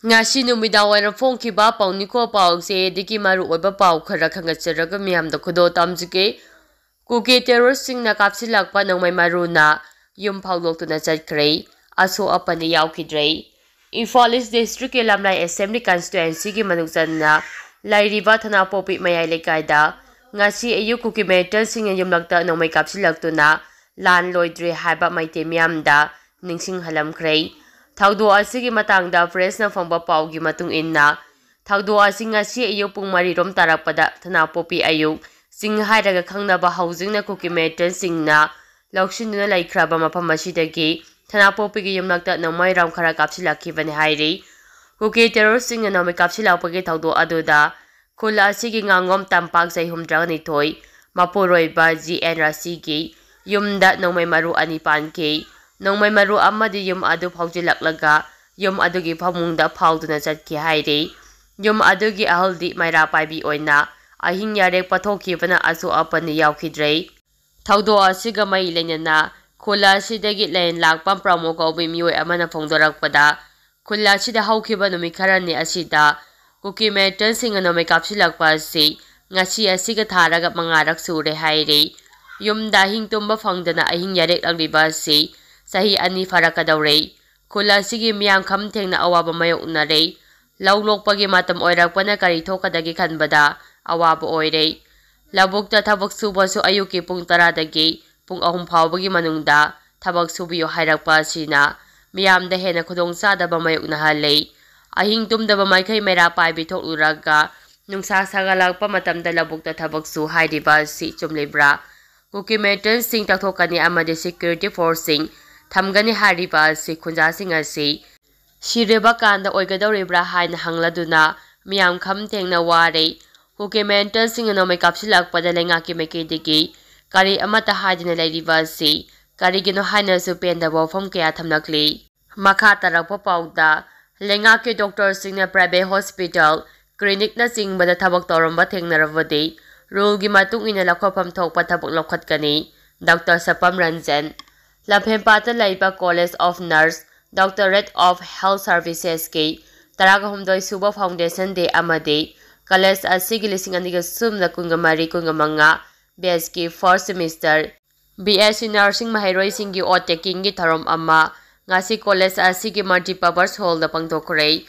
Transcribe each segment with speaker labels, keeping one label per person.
Speaker 1: ngasi numida waina phongki ba pauni ko pause diki maru oiba pau khara khangatsaraga miyam da khudo tamjike kuki terrorist sing na kapsilakpa nongmai maru na yum phaulok tuna chatkre aso apani yaukidre Imphal East District ke Lamlai Assembly Constituency ki manuksanna lairiba thana popi mayai lekaida ngasi ayu kuki meter sing yumlakta nongmai kapsilaktuna lan loidre haiba maite miyamda ningsing halamkre Thaudo asigi matangda press na phangba paugi matung inna Thaudo asing ngasi ayu pung mari rom tarakpada thana popi ayu sing hairaga khangnaba housing na kuki meter sing na laukshinduna laikhraba mafam asidagi thana popi gi yumlakta nongmai ram khara kapsilakibani hairi kuki terrorist sing na nongmai kapsilakpagi thaudo aduda khula asigi ngangom tampak jai humdragani thoi mapuroi ba GN Rasigi yumda nongmai maru ani panke nongmai maru amadi yum adu phaujilaklaga yum adugi phamungda phauduna chatki haire yum adugi ahaldi maira paibi oina ahing yarek pathokibana asu apani yaukidre thaudo asiga mai lenana khula sidagi len lakpam promo ko bi mioi amana phongdorakpada khula sida haukiba numi kharani asida kuki meter singa nomi kapsilakpa si ngasi asiga tharaga mangarak sure haire yum dahing tumba phangdana ahing yarek lagliba si sahi ani farakadaure khula sigi miyam kham thengna awaba mayokna re laulokpagi matam oirakpana kari thokadagi khanbada awaba oire labukta thabak suba su ayuki pung 10 dagi pung 3 phawbagi manungda thabak subiyo hairakpa sina miyamda hena khudong sadaba mayokna halei ahing tumdaba maikhai mera paibi thokluraga nungsa sagalakpa matamda labukta thabak su hairiba si chumlebra kuki meter sing tathokani amade security forcing thamgani hariba si khunja sing asi shireba kanda oigadoribra haina hangladuna miyam kham thengna ware kuki meter sing no make kapsilakpada lenga ki mekedigi kari amata hadina leiriba si kari gino haina su penda bofam kya thamnakli makha tarakpa pauda lenga ke doctor sing na private hospital clinic na sing bada thabak toramba thengnaravadi rule gi matung ina lakhopam thokpa thabak lokhatkani Dr. Sapam Ranjan Lamphempata laiba College of Nurse Doctorate of Health Services ke Taragahumdoi Suba Foundation Day amade College asigi lising aniga sumna kungamari kungamanga BSK first semester BSc Nursing Mahairoi Singi Oteking gi tharom ama ngasi college asigi multipurpose hall da pangthokre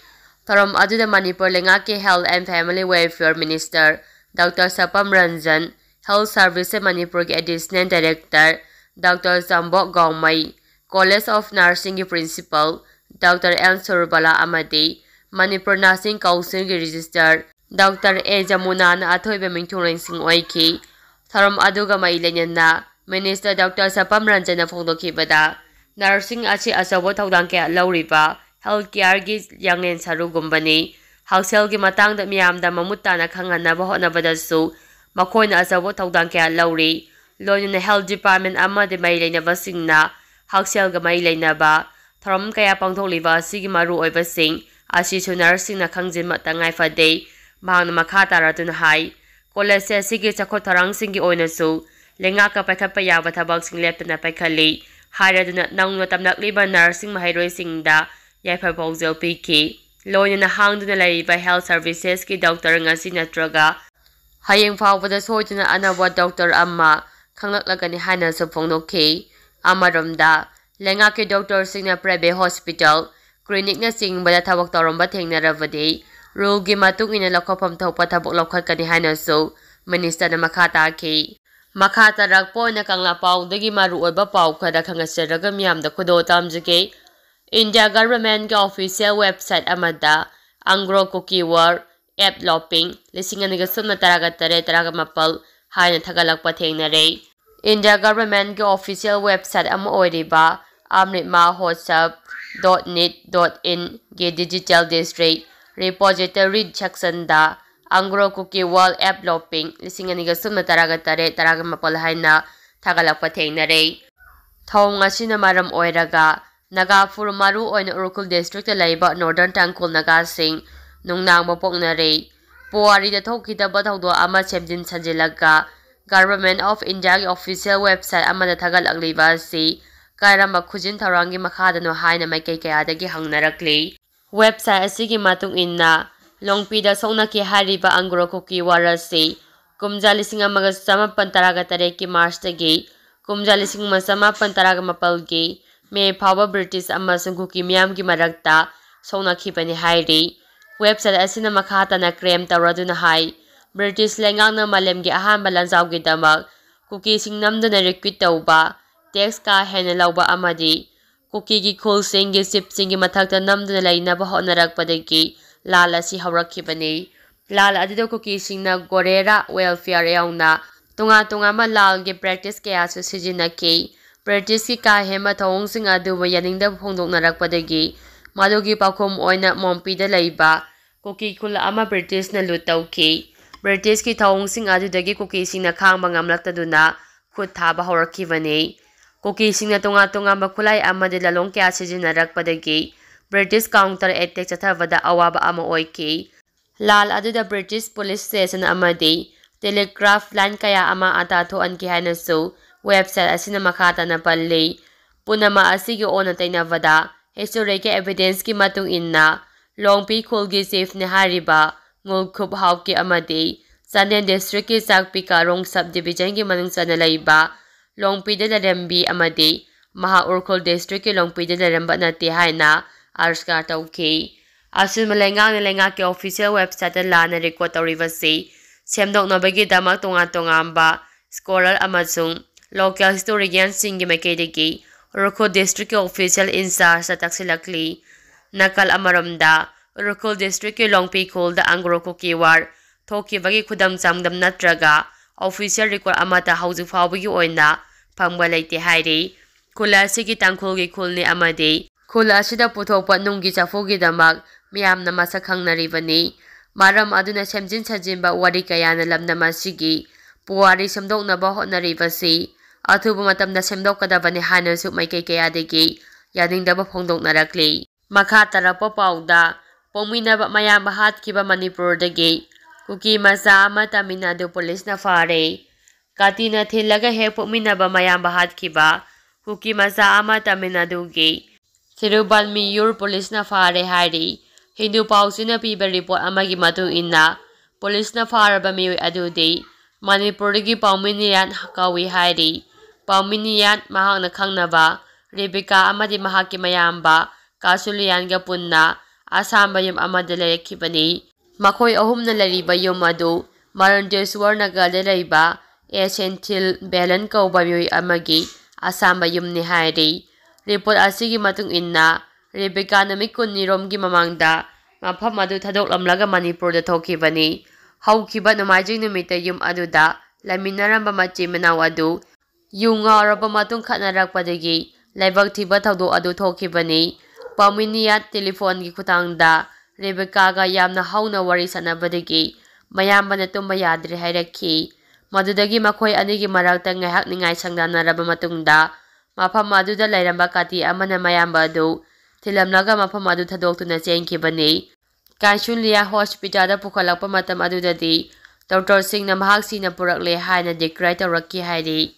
Speaker 1: tharom aduda Manipur lenga ke Health and Family Welfare Minister Dr. Sapam Ranjan Health Services Manipur ke Additional Director Dr. Zambok Gongmai College of Nursing ki Principal Dr. L. Surbala amade Manipur Nursing Council ki Register Dr. A. Jamuna na athoibe mingthureng sing oiki tharom aduga mai lenyana Minister Dr. Sapam Ranjan na phongdokibada nursing achi asawo thodang ke lauriba healthcare gi yangen saru gumbani hausel gi matang da miyam da mamutta na khangana ba hona badasu makoina asawo thodang ke lauri loina health department amma de mai leina basingna hausel ga mai leina ba tharom kaya pangtholiba sigi maru oiba sing asi su nursing na khangjin mata ngai fade mahang makha taratun hai college sigi chakho tharang singi oina su lenga ka pakhat yaba thabak sing lepna pakhali hairaduna nangno tamnakliba nursing mahairoi singda yaifa paujel piki loina hangduna laiba health services ki doctor ngasi natraga hayeng phawbada soituna anaba doctor amma khangaklagani hana sa phongnoke amaromda lenga ke doctor singna private hospital clinic na singbada thabak toromba thengnaravadi rule gi matung ina lakhopam thokpa thabak lokhatkani hana so minister na makhata ki Makata rakpo na kangla pau dagi maru oiba pau khada khangasaraga miyamda khudo tamjike India government ka official website amada angro cookie war app lopping lisinganiga sumna taraga tare taraga mapal haina thagalakpa thengnare India government ka official website ama oiriba amritmahotsav.net.in ge digital district repository section da Angro Cookie Wall App Lopping lisinganiga sumna taraga tare taraga mapal haina thagalakpa thengnare thong asina maram oiraga Nagapur maru oina Urukul district laiba Northern Tangkol Naga sing nungnang mapoknare puari da thokida bathawdo ama semjin sanjilaga Government of India ki official website amada thagalagliba si karamba khujin tharangi makhada no haina maikai kayadagi hangnarakli Website asigi matung inna Longpida Sonaki hariba Angro Kuki warasi Kumja lising amaga sama pantaraga tareki March-tagi Kumja lising masama pantaraga mapalgi May Power British amasung Kuki miyamgi maragta Sonaki pani hairi Website asina makata na krem taraduna hai British lengang na malemgi ahamba lanzawgi damag Kuki sing namda na recruit tauba Text ka henelawba amadi Kuki gi khul singi sip singi mathakta namduna lainaba honaragpadagi lal asi hawrakhibani lal adido kuki singna gorera welfare yauna tunga ma lal gi practice kaya su sijinaki practice ki ka hema thong sing adu yaningda phongdoknarakpadagi madugi pakhom oina mompi da leiba kuki khula ama British na lutauki British ki thong sing adu dagi kuki singna khangba ngamlaktaduna khut thaba hawrakhibani Kuki singna tunga makulay amadi lalong kaya sijinarakpadagi British counter attack chathavada awaba ama oiki lal aduda British police station amadi telegraph line kaya ama atatho anki hanasu website asina makata na palli punama asigi ona tainavada historical evidence ki matung inna Longpi khulgi safe ni hariba ngulkhup hawki amadi Sanden district ki sakpika rong subdivision ki manung sana laiba Longpi de Larembi amadi Maha Urkhol district ki Longpi de Laremba nati haina arskar tauki asun malengang nilenga ki official website la na record tawribasi semdok nabagi damak tonga scholar amasung local historian singi makedegi Urkhol district ki official incharge sa taksilakli nakal amaramda Urkhol district ki Longpi khol da angro ko kiwar thoki bagi khudam chamdam natraga official record amata hauju fawbagi oina pangba laite hairi khula sigi tangkhulgi khulni amadi khula sida puthokpa nunggi chafogi damak miyamna masakhang naribani maram aduna semjin sajimba wari kayana lamna masigi puwari semdoknaba hotnaribasi athubu matamda semdokadabani hanasu maikay kayadagi yaningdaba phongdoknarakli makha tarapa pauda pominaba mayamba hatkiba Manipurdagi kuki masa ama Tamil Nadu police na fare Katina thilaga he pominaba mayamba hatkiba kuki masa ama Tamil Nadu gi Thirubalmiyur police na fare hari Hindu pausina piba report amagi matu inna police na faraba miyoy adudi Manipurgi pauminiyan kawi hari pauminiyan mahak na khangnaba Rebecca amadi mahaki mayamba kasuliyan ga punna asamba yung amadalaykibani makoy ahum na lariba yung madu Marandeswar na galarayba Essential Belan kauba miyoy amagi asamba yung ni hari report asigi matung inna Rebecca na mikun ni Romgi mamangda mapam adu thadok lamlaga Manipur da thokibani hawkiba namajing numita yung aduda laminaramba machi manaw adu yung araba matung khatnarakpadagi laibag thiba thawdo adu thokibani paminiyat telephone gi khutangda Rebecca ga yamna hauna wari sanabadagi mayamba na tumba yadre hairakhi madudagi makhoi anigi marakta ngaihak ningai sangdanaraba matungda mafam aduda lairamba kati amana mayamba adu thilamlaga mafam adu thadokhtuna chengkibani Kanshunlia hospital da pukhalakpa matam adudadi Dr. Singh na mahak sina purakle haina declare tawrakki hairi